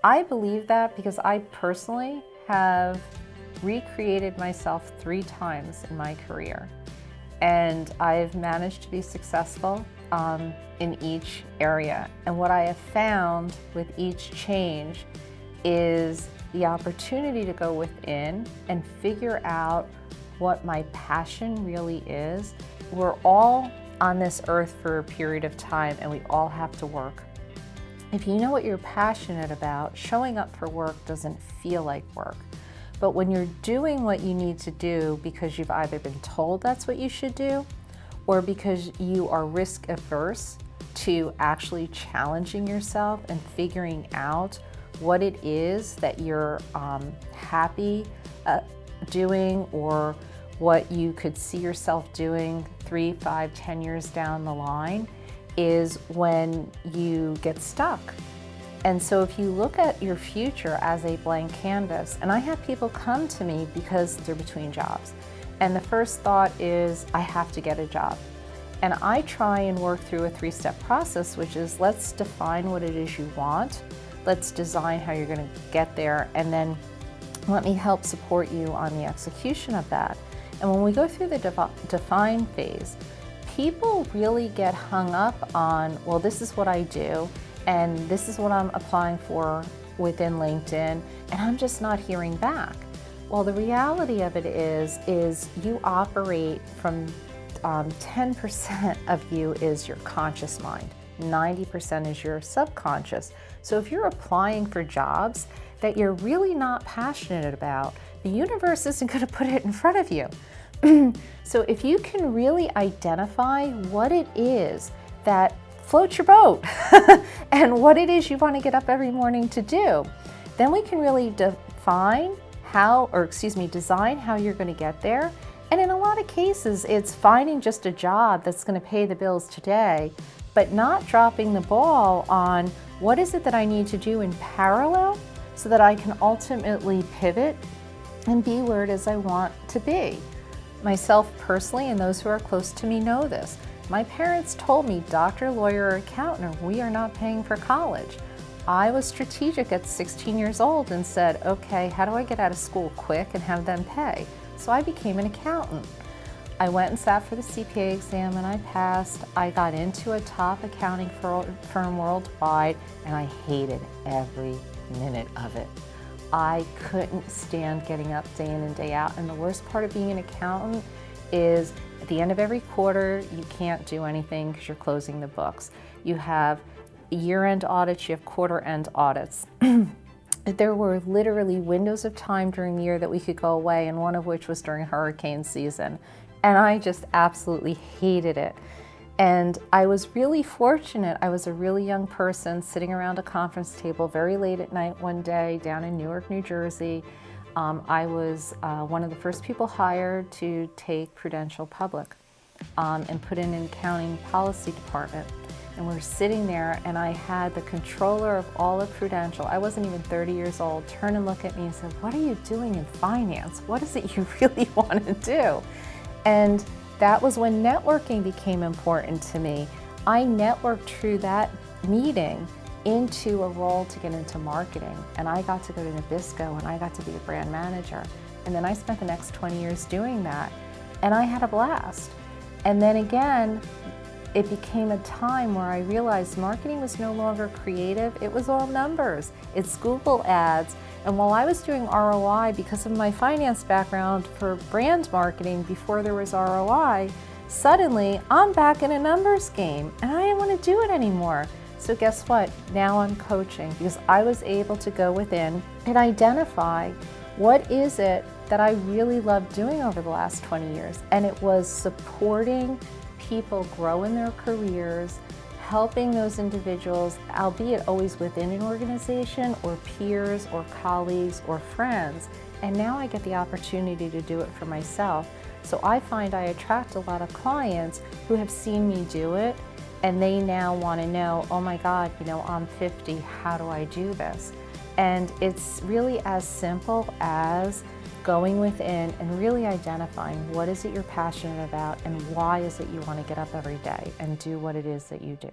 I believe that because I personally have recreated myself 3 times in my career, and I've managed to be successful in each area. And what I have found with each change is the opportunity to go within and figure out what my passion really is. We're all on this earth for a period of time, and we all have to work. If you know what you're passionate about, showing up for work doesn't feel like work. But when you're doing what you need to do because you've either been told that's what you should do, or because you are risk averse to actually challenging yourself and figuring out what it is that you're happy doing, or what you could see yourself doing 3, 5, 10 years down the line, is when you get stuck. And so if you look at your future as a blank canvas, and I have people come to me because they're between jobs, and the first thought is, I have to get a job. And I try and work through a 3-step process, which is, let's define what it is you want, let's design how you're going to get there, and then let me help support you on the execution of that. And when we go through the define phase, people really get hung up on, well, this is what I do, and this is what I'm applying for within LinkedIn, and I'm just not hearing back. Well, the reality of it is you operate from 10% of you is your conscious mind, 90% is your subconscious. So if you're applying for jobs that you're really not passionate about, the universe isn't going to put it in front of you. So if you can really identify what it is that floats your boat and what it is you want to get up every morning to do, then we can really design how you're going to get there. And in a lot of cases, it's finding just a job that's going to pay the bills today, but not dropping the ball on what is it that I need to do in parallel so that I can ultimately pivot and be where it is I want to be. Myself personally, and those who are close to me know this, my parents told me, doctor, lawyer, or accountant, we are not paying for college. I was strategic at 16 years old and said, okay, how do I get out of school quick and have them pay? So I became an accountant. I went and sat for the CPA exam and I passed. I got into a top accounting firm worldwide, and I hated every minute of it. I couldn't stand getting up day in and day out. And the worst part of being an accountant is at the end of every quarter, you can't do anything because you're closing the books. You have year-end audits, you have quarter-end audits. There were literally windows of time during the year that we could go away, and one of which was during hurricane season. And I just absolutely hated it. And I was really fortunate. I was a really young person sitting around a conference table very late at night one day down in Newark, New Jersey. I was one of the first people hired to take Prudential public and put in an accounting policy department. And we're sitting there, and I had the controller of all of Prudential, I wasn't even 30 years old, turn and look at me and said, what are you doing in finance? What is it you really want to do? And that was when networking became important to me. I networked through that meeting into a role to get into marketing, and I got to go to Nabisco, and I got to be a brand manager. And then I spent the next 20 years doing that, and I had a blast. And then again, it became a time where I realized marketing was no longer creative, it was all numbers. It's Google ads. And while I was doing ROI, because of my finance background for brand marketing before there was ROI, suddenly I'm back in a numbers game and I didn't want to do it anymore. So guess what? Now I'm coaching because I was able to go within and identify what is it that I really loved doing over the last 20 years. And it was supporting people grow in their careers, helping those individuals, albeit always within an organization or peers or colleagues or friends. And now I get the opportunity to do it for myself. So I find I attract a lot of clients who have seen me do it, and they now want to know, oh my God, I'm 50, how do I do this? And it's really as simple as going within and really identifying what is it you're passionate about and why is it you want to get up every day and do what it is that you do.